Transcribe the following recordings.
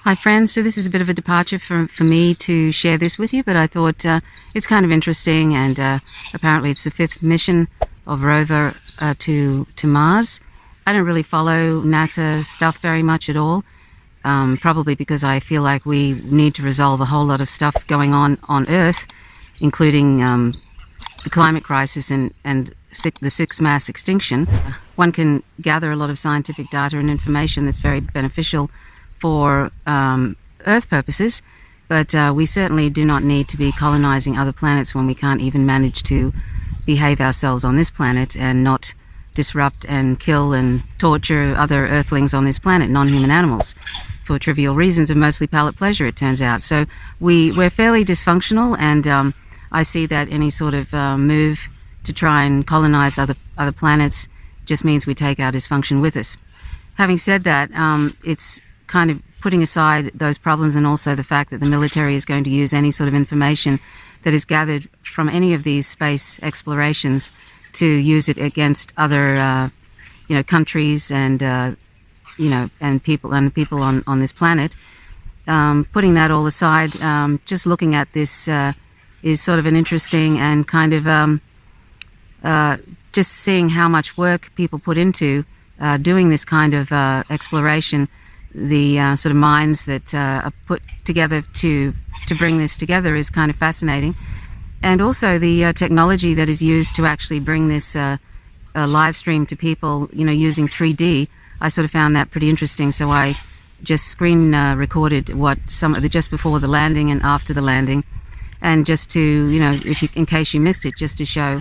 Hi friends, so this is a bit of a departure for me to share this with you, but I thought it's kind of interesting, and apparently it's the 5th mission of rover to Mars. I don't really follow NASA stuff very much at all, probably because I feel like we need to resolve a whole lot of stuff going on Earth, including the climate crisis and the sixth mass extinction. One can gather a lot of scientific data and information that's very beneficial for Earth purposes, but we certainly do not need to be colonizing other planets when we can't even manage to behave ourselves on this planet and not disrupt and kill and torture other Earthlings on this planet, non-human animals, for trivial reasons of mostly palate pleasure, it turns out. So we're fairly dysfunctional, and I see that any sort of move to try and colonize other planets just means we take our dysfunction with us. Having said that, it's kind of putting aside those problems, and also the fact that the military is going to use any sort of information that is gathered from any of these space explorations to use it against other countries and and people on this planet. Putting that all aside, just looking at this is sort of an interesting and kind of just seeing how much work people put into doing this kind of exploration. The sort of minds that are put together to bring this together is kind of fascinating, and also the technology that is used to actually bring this live stream to people, using 3D. I sort of found that pretty interesting, so I just screen recorded what some of the just before the landing and after the landing, and just to in case you missed it, just to show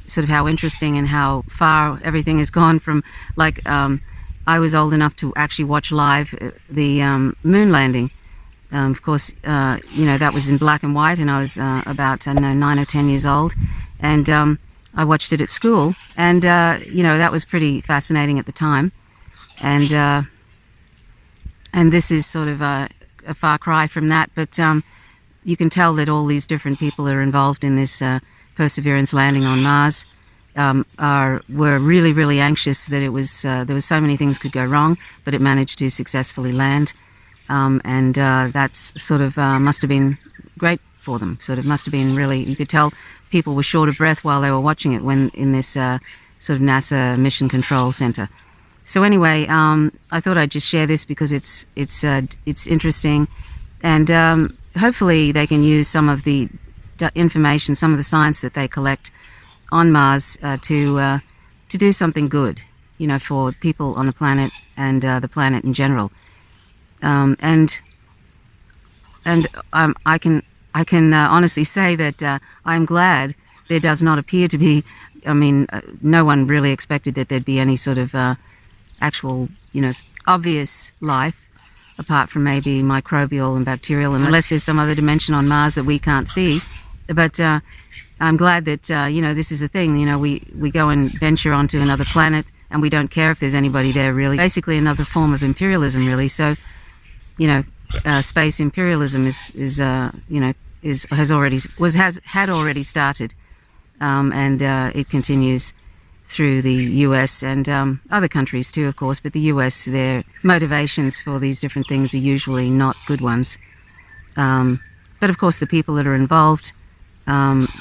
sort of how interesting and how far everything has gone from, like, I was old enough to actually watch live the moon landing. Of course, that was in black and white, and I was about, 9 or 10 years old, and I watched it at school, and that was pretty fascinating at the time, and this is sort of a far cry from that, but you can tell that all these different people are involved in this Perseverance landing on Mars. Were really, really anxious that it was there was so many things could go wrong, but it managed to successfully land, and that's sort of must have been great for them. Sort of must have been really, you could tell people were short of breath while they were watching it when in this sort of NASA Mission Control Center. So anyway, I thought I'd just share this because it's interesting, and hopefully they can use some of the information, some of the science that they collect on Mars to do something good, for people on the planet and the planet in general. I can honestly say that I'm glad there does not appear to be. No one really expected that there'd be any sort of actual, obvious life, apart from maybe microbial and bacterial, unless there's some other dimension on Mars that we can't see. But I'm glad that, this is the thing, we go and venture onto another planet and we don't care if there's anybody there, really. Basically another form of imperialism, really. So, space imperialism had already started, and it continues through the US and other countries too, of course. But the US, their motivations for these different things are usually not good ones. But of course the people that are involved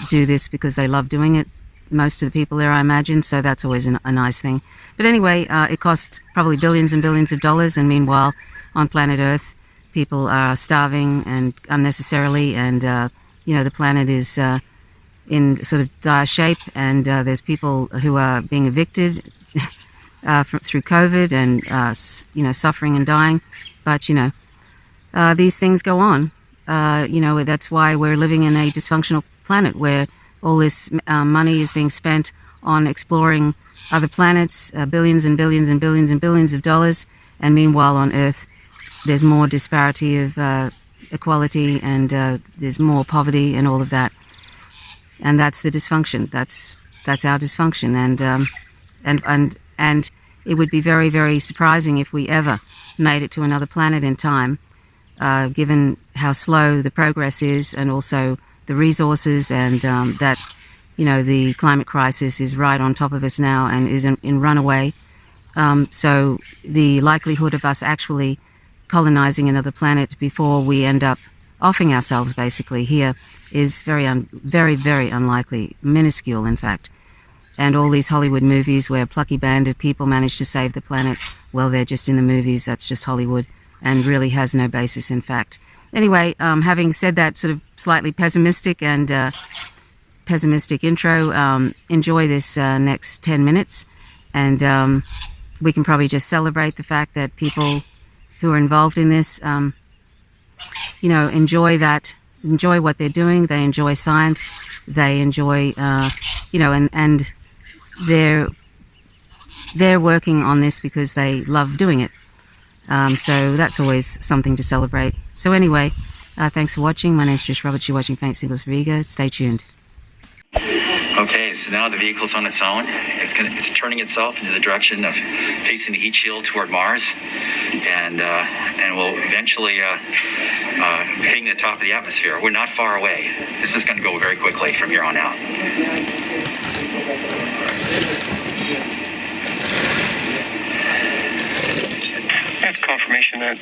do this because they love doing it. Most of the people there, I imagine, so that's always a nice thing. But anyway, it costs probably billions and billions of dollars, and meanwhile, on planet Earth, people are starving and unnecessarily, and the planet is in sort of dire shape, and there's people who are being evicted through COVID, and suffering and dying. But these things go on. That's why we're living in a dysfunctional planet where all this money is being spent on exploring other planets, billions and billions and billions and billions of dollars, and meanwhile on Earth there's more disparity of equality, and there's more poverty and all of that, and that's the dysfunction. That's our dysfunction, and it would be very, very surprising if we ever made it to another planet in time, given how slow the progress is, and also the resources, and that the climate crisis is right on top of us now and is in runaway. So the likelihood of us actually colonizing another planet before we end up offing ourselves basically here is very, very unlikely, minuscule in fact. And all these Hollywood movies where a plucky band of people manage to save the planet, well, they're just in the movies, that's just Hollywood, and really has no basis in fact. Anyway, having said that sort of slightly pessimistic intro, enjoy this next 10 minutes, and we can probably just celebrate the fact that people who are involved in this, enjoy what they're doing, they enjoy science, they enjoy, and they're working on this because they love doing it. So that's always something to celebrate. So anyway, thanks for watching. My name's Trish Roberts. You're watching Faint Signals for Ego. Stay tuned. Okay, so now the vehicle's on its own. It's turning itself into the direction of facing the heat shield toward Mars, and will eventually hitting the top of the atmosphere. We're not far away. This is going to go very quickly from here on out. That's confirmation that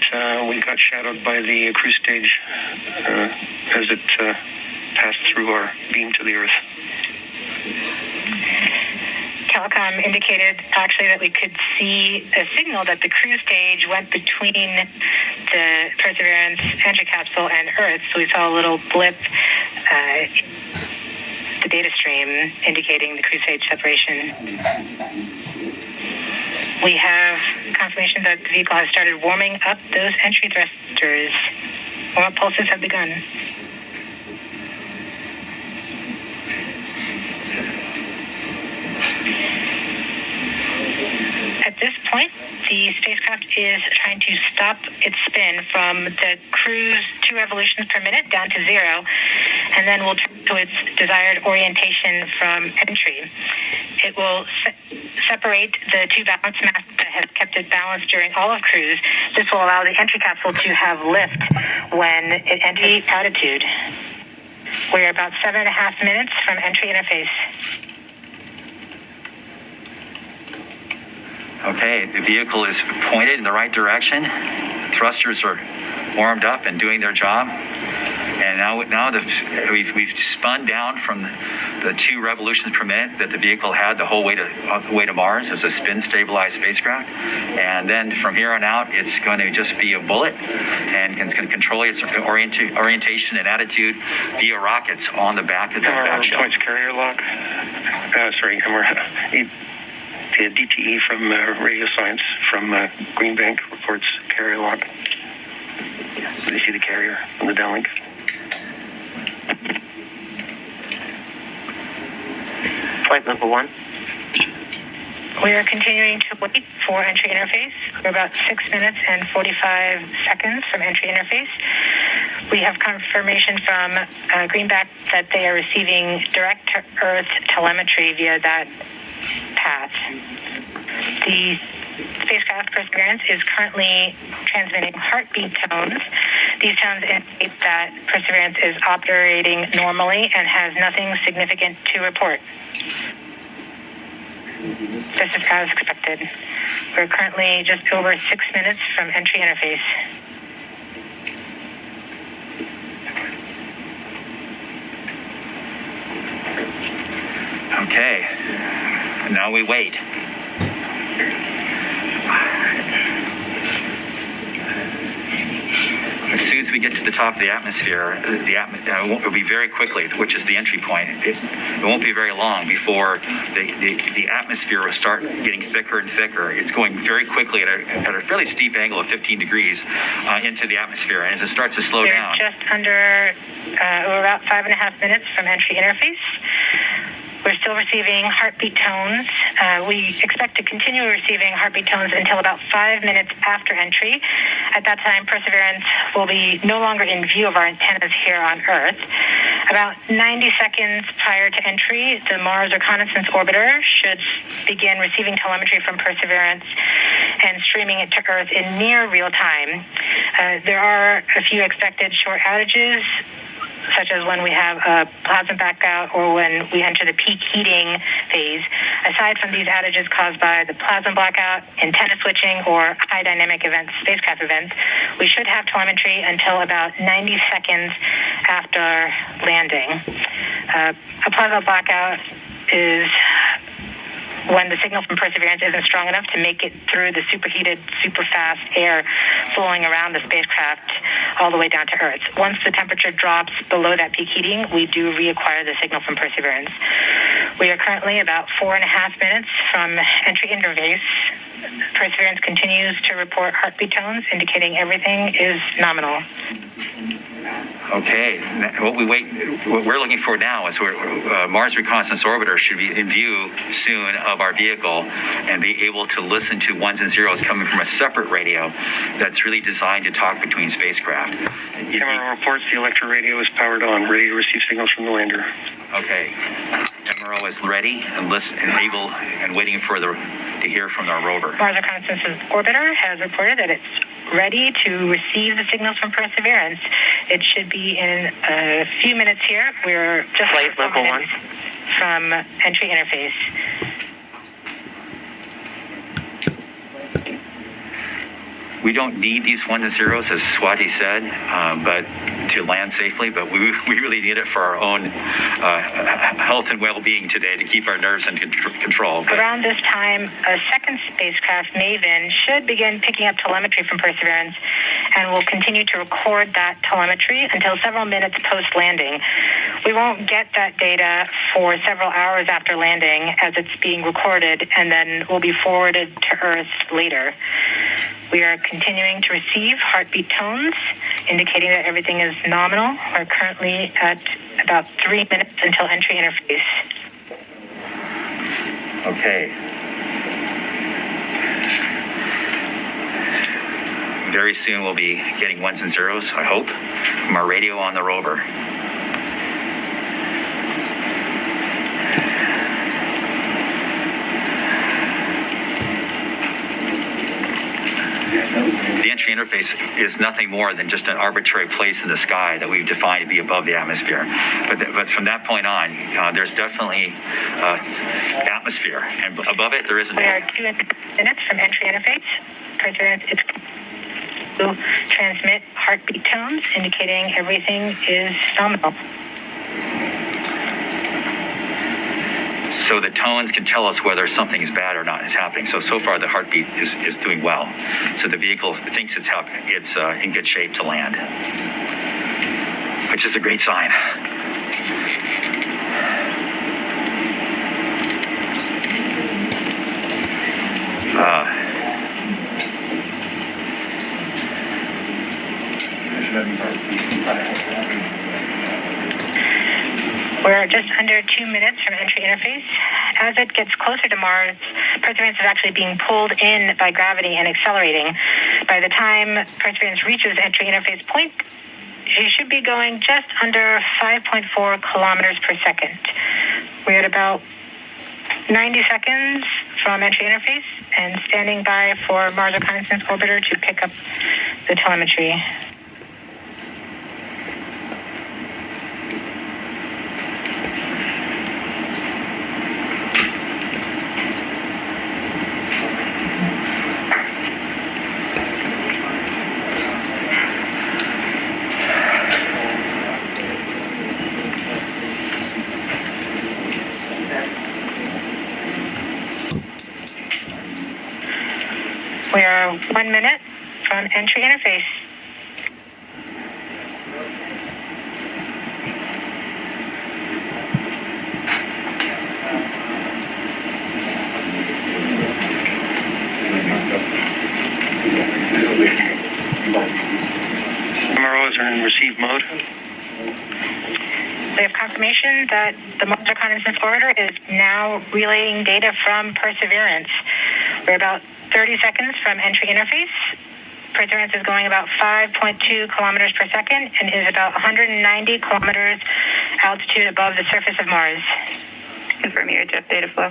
we got shadowed by the cruise stage as it passed through our beam to the Earth. Telecom indicated actually that we could see a signal that the cruise stage went between the Perseverance entry capsule and Earth. So we saw a little blip, the data stream indicating the cruise stage separation. We have confirmation that the vehicle has started warming up those entry thrusters. Warm-up pulses have begun. At this point, the spacecraft is trying to stop its spin from the cruise 2 revolutions per minute down to 0, and then will turn to its desired orientation from entry. It will separate the 2 balance masks that have kept it balanced during all of cruise. This will allow the entry capsule to have lift when it enters altitude. We're about 7.5 minutes from entry interface. Okay, the vehicle is pointed in the right direction. Thrusters are warmed up and doing their job. And now we've spun down from the 2 revolutions per minute that the vehicle had the whole way to Mars as a spin-stabilized spacecraft. And then from here on out, it's going to just be a bullet, and it's going to control its orientation and attitude via rockets on the back of the back shell. Points carrier lock. The DTE from Radio Science from Green Bank reports carrier lock. Yes. You see the carrier on the downlink. Flight level 1. We are continuing to wait for entry interface. We're about 6 minutes and 45 seconds from entry interface. We have confirmation from Greenback that they are receiving direct to Earth telemetry via that path. The spacecraft Perseverance is currently transmitting heartbeat tones. These tones indicate that Perseverance is operating normally and has nothing significant to report. This is as expected. We're currently just over 6 minutes from entry interface. Okay, now we wait. As soon as we get to the top of the atmosphere, it will be very quickly, which is the entry point. It won't be very long before the atmosphere will start getting thicker and thicker. It's going very quickly at a fairly steep angle of 15 degrees into the atmosphere. And as it starts to slow down... Just under, we're about 5.5 minutes from entry interface. We're still receiving heartbeat tones. We expect to continue receiving heartbeat tones until about 5 minutes after entry. At that time, Perseverance will be no longer in view of our antennas here on Earth. About 90 seconds prior to entry, the Mars Reconnaissance Orbiter should begin receiving telemetry from Perseverance and streaming it to Earth in near real time. There are a few expected short outages such as when we have a plasma blackout or when we enter the peak heating phase, aside from these outages caused by the plasma blackout, antenna switching, or high dynamic events, spacecraft events, we should have telemetry until about 90 seconds after landing. A plasma blackout is when the signal from Perseverance isn't strong enough to make it through the superheated, super fast air flowing around the spacecraft all the way down to Earth. Once the temperature drops below that peak heating, we do reacquire the signal from Perseverance. We are currently about 4.5 minutes from entry interface. Perseverance continues to report heartbeat tones, indicating everything is nominal. Okay, what we're looking for now is Mars Reconnaissance Orbiter should be in view soon of our vehicle and be able to listen to ones and zeros coming from a separate radio that's really designed to talk between spacecraft. MRO reports the Electra radio is powered on, ready to receive signals from the lander. Okay, MRO is ready and able and waiting to hear from our rover. Mars Reconnaissance Orbiter has reported that it's ready to receive the signals from Perseverance. It should be in a few minutes here. We're just Flight level 1 from entry interface. We don't need these ones and zeros, as Swati said, but to land safely. But we really need it for our own health and well-being today to keep our nerves in control. But around this time, a second spacecraft, MAVEN, should begin picking up telemetry from Perseverance and will continue to record that telemetry until several minutes post-landing. We won't get that data for several hours after landing as it's being recorded and then will be forwarded to Earth later. We are continuing to receive heartbeat tones, indicating that everything is nominal. We're currently at about 3 minutes until entry interface. Okay. Very soon we'll be getting ones and zeros, I hope, from our radio on the rover. The entry interface is nothing more than just an arbitrary place in the sky that we've defined to be above the atmosphere. But from that point on, there's definitely atmosphere, and above it there isn't. We are 2 minutes from entry interface. Perseverance is to transmit heartbeat tones, indicating everything is nominal. So the tones can tell us whether something is bad or not is happening. So far the heartbeat is doing well. So the vehicle thinks it's in good shape to land, which is a great sign. We're just under 2 minutes from entry interface. As it gets closer to Mars, Perseverance is actually being pulled in by gravity and accelerating. By the time Perseverance reaches entry interface point, it should be going just under 5.4 kilometers per second. We're at about 90 seconds from entry interface and standing by for Mars Reconnaissance Orbiter to pick up the telemetry. We are 1 minute from entry interface. MROs are in receive mode. We have confirmation that the Mars Reconnaissance Orbiter is now relaying data from Perseverance. We're about 30 seconds from entry interface. Perseverance is going about 5.2 kilometers per second and is about 190 kilometers altitude above the surface of Mars. Confirm your jet data flow.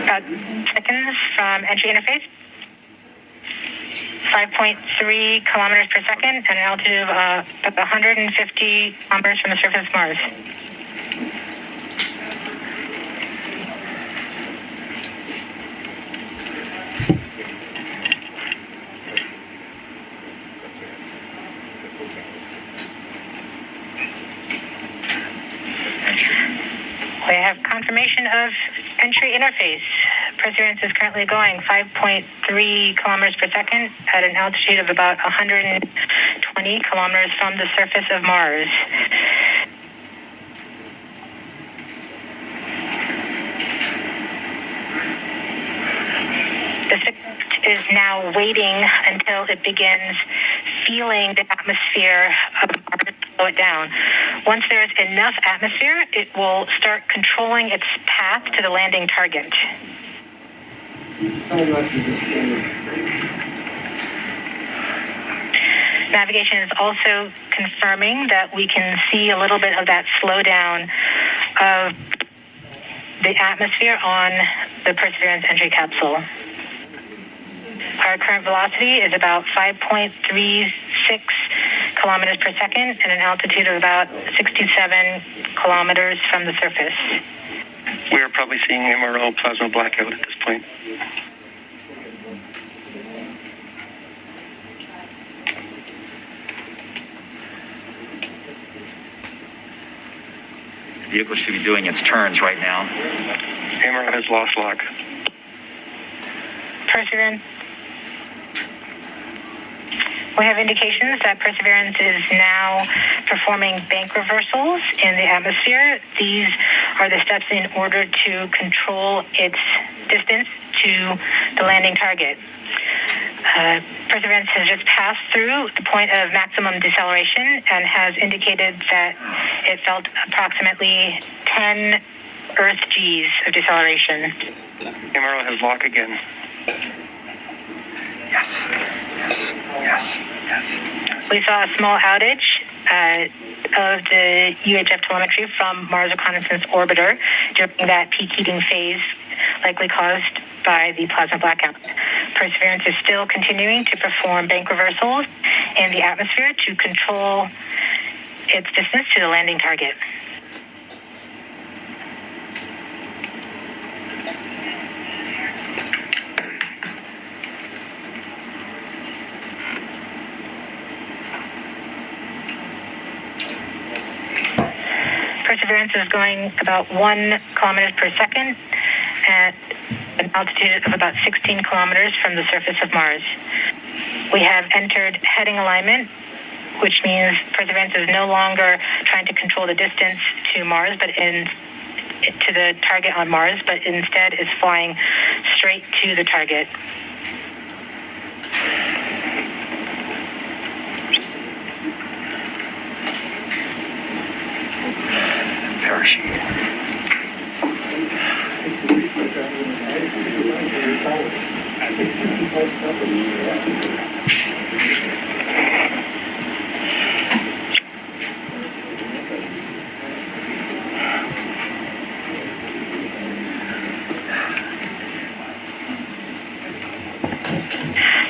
About seconds from entry interface. 5.3 kilometers per second at an altitude of about 150 kilometers from the surface of Mars. We have confirmation of entry interface. Perseverance is currently going 5.3 kilometers per second at an altitude of about 120 kilometers from the surface of Mars. The spacecraft is now waiting until it begins feeling the atmosphere of Mars slow it down. Once there's enough atmosphere, it will start controlling its path to the landing target. Navigation is also confirming that we can see a little bit of that slowdown of the atmosphere on the Perseverance entry capsule. Our current velocity is about 5.36 kilometers per second at an altitude of about 67 kilometers from the surface. We are probably seeing MRO plasma blackout at this point. The vehicle should be doing its turns right now. MRO has lost lock. Perseverance. We have indications that Perseverance is now performing bank reversals in the atmosphere. These are the steps in order to control its distance to the landing target. Perseverance has just passed through the point of maximum deceleration and has indicated that it felt approximately 10 Earth Gs of deceleration. MRO has lock again. Yes, yes, yes, yes, yes. We saw a small outage of the UHF telemetry from Mars Reconnaissance Orbiter during that peak heating phase, likely caused by the plasma blackout. Perseverance is still continuing to perform bank reversals in the atmosphere to control its distance to the landing target. Perseverance is going about 1 kilometer per second at an altitude of about 16 kilometers from the surface of Mars. We have entered heading alignment, which means Perseverance is no longer trying to control the distance to Mars, but to the target on Mars, but instead is flying straight to the target. Parachute.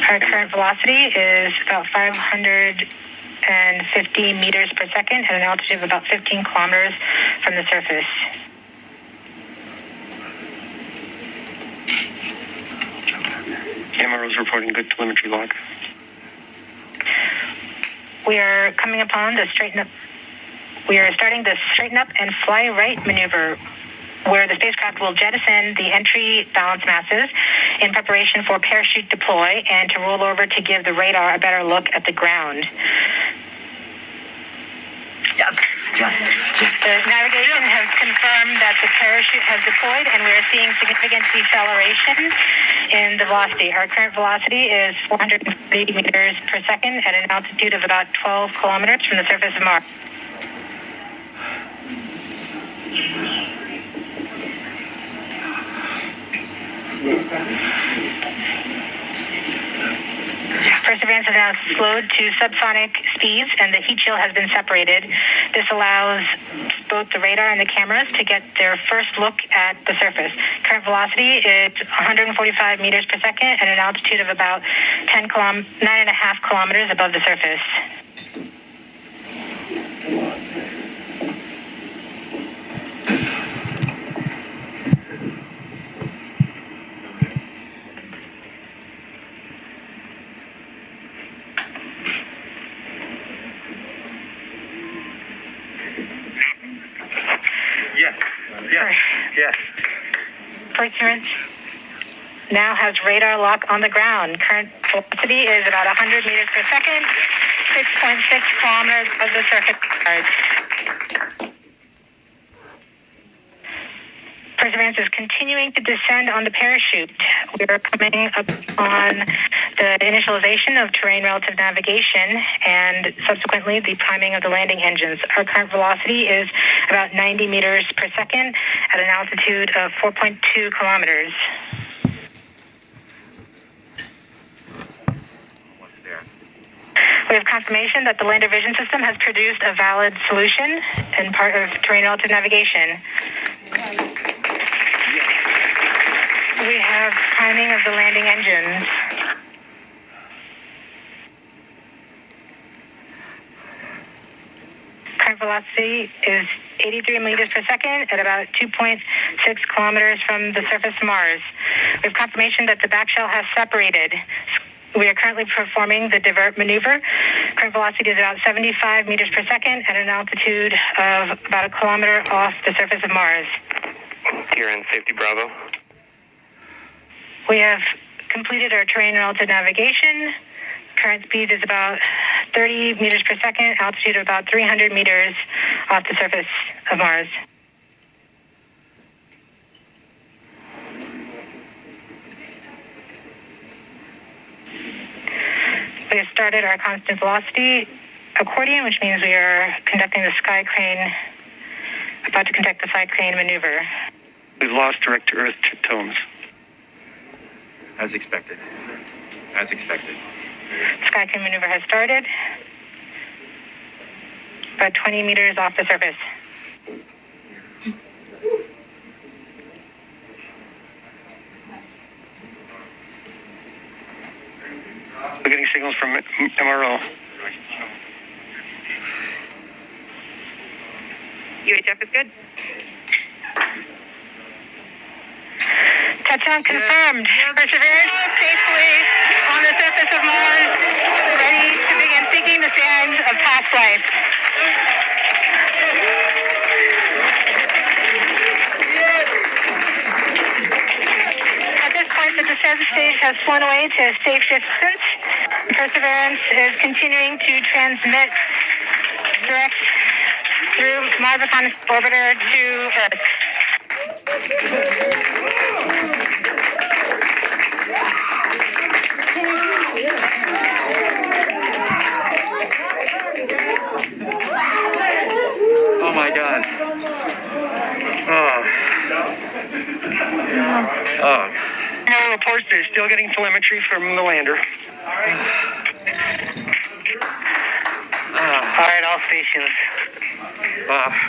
Our current velocity is about 550 meters per second at an altitude of about 15 kilometers from the surface. MRO is reporting good telemetry log. We are coming upon the straighten up. We are starting the straighten up and fly right maneuver, where the spacecraft will jettison the entry balance masses in preparation for parachute deploy and to roll over to give the radar a better look at the ground. Yes, yes, yes. The navigation has confirmed that the parachute has deployed, and we are seeing significant deceleration in the velocity. Our current velocity is 430 meters per second at an altitude of about 12 kilometers from the surface of Mars. Yes. Perseverance is now slowed to subsonic speeds, and the heat shield has been separated. This allows both the radar and the cameras to get their first look at the surface. Current velocity is 145 meters per second at an altitude of about 9.5 kilometers above the surface. Yes. Perseverance now has radar lock on the ground. Current velocity is about 100 meters per second, 6.6 kilometers of the surface. Perseverance is continuing to descend on the parachute. We are coming up on the initialization of terrain relative navigation and subsequently the priming of the landing engines. Our current velocity is about 90 meters per second at an altitude of 4.2 kilometers. We have confirmation that the lander vision system has produced a valid solution and part of terrain relative navigation. We have priming of the landing engines. Current velocity is 83 meters per second at about 2.6 kilometers from the surface of Mars. We have confirmation that the back shell has separated. We are currently performing the divert maneuver. Current velocity is about 75 meters per second at an altitude of about a kilometer off the surface of Mars. Here in Safety Bravo. We have completed our terrain relative navigation. Current speed is about 30 meters per second, altitude of about 300 meters off the surface of Mars. We have started our constant velocity accordion, which means we are conducting the sky crane, about to conduct the sky crane maneuver. We've lost direct to Earth tones. As expected. Sky crane maneuver has started. About 20 meters off the surface. We're getting signals from MRO. UHF is good. Touchdown confirmed. Perseverance safely on the surface of Mars, ready to begin seeking the sands of past life. At this point, the descent stage has flown away to safe distance. Perseverance is continuing to transmit direct through Mars Reconnaissance Orbiter to Earth. Oh my God. Oh. No reports. They're still getting telemetry from the lander. All right, all stations.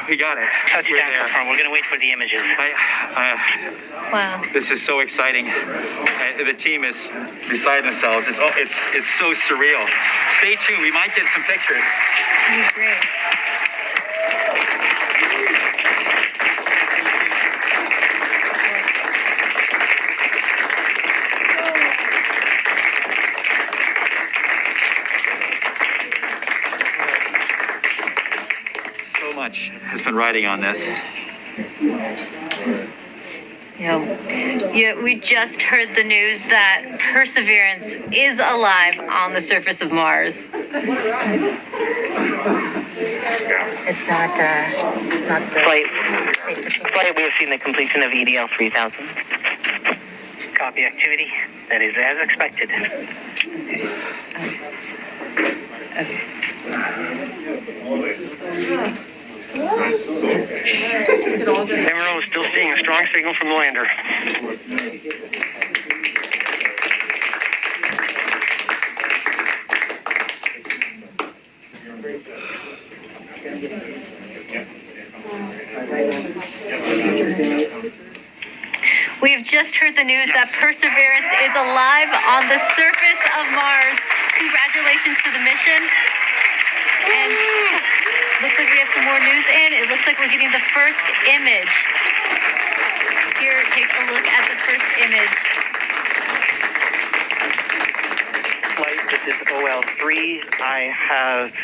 We got it. Touchdown confirmed. We're going to wait for the images. Wow. This is so exciting. The team is beside themselves. It's so surreal. Stay tuned. We might get some pictures. That'd be great. So much has been riding on this. Yeah, we just heard the news that Perseverance is alive on the surface of Mars. It's not Flight, we have seen the completion of EDL 3000. Copy activity. That is as expected. MRO is still seeing a strong signal from the lander. just heard the news that Perseverance is alive on the surface of Mars. Congratulations to the mission. And looks like we have some more news in. It looks like we're getting the first image. Here, take a look at the first image. Flight, this is OL3. I have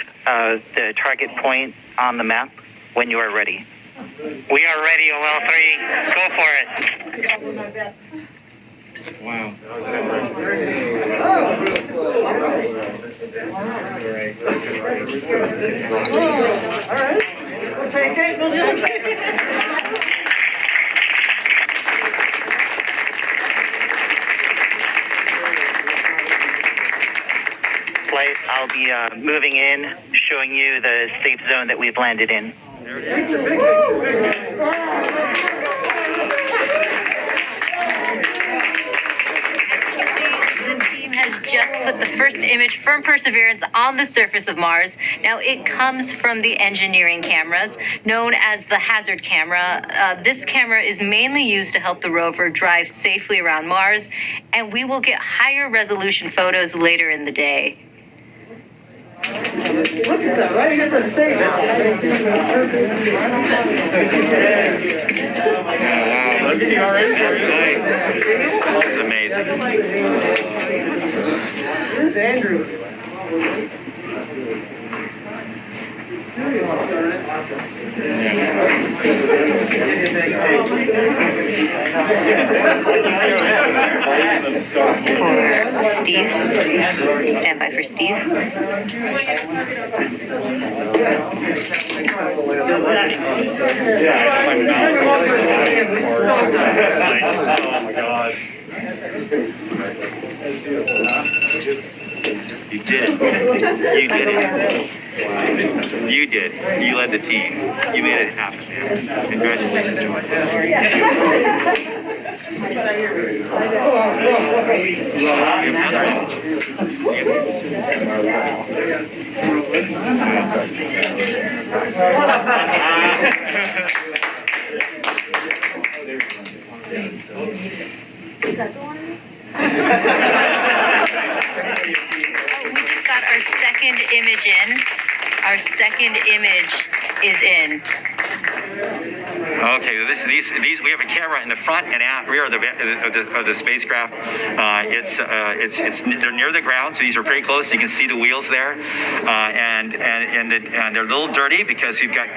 the target point on the map when you are ready. We are ready, OL3. Go for it. Wow. All right. We'll take it. Flight, I'll be moving in, showing you the safe zone that we've landed in. The team has just put the first image from Perseverance on the surface of Mars. Now, it comes from the engineering cameras known as the Hazard camera. This camera is mainly used to help the rover drive safely around Mars, and we will get higher resolution photos later in the day. Look at that, right? You got the safe. Let's see our engine. Nice. This is amazing. Here's Andrew. For Steve. Stand by for Steve. Oh my God. You did it. You did it. You did. You led the team. You made it happen, man. Congratulations, We just got our second image in. Our second image is in. Okay, these we have a camera in the front and rear of the spacecraft. They're near the ground, so these are pretty close. You can see the wheels there, and they're a little dirty because we've got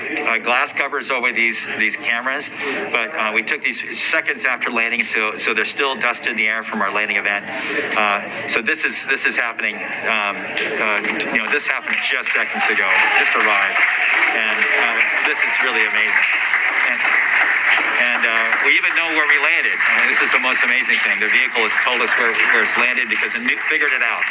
glass covers over these cameras. But we took these seconds after landing, so there's still dust in the air from our landing event. So this is happening. This happened just seconds ago. Just arrived, and this is really amazing. And we even know where we landed. This is the most amazing thing. The vehicle has told us where it's landed because it figured it out.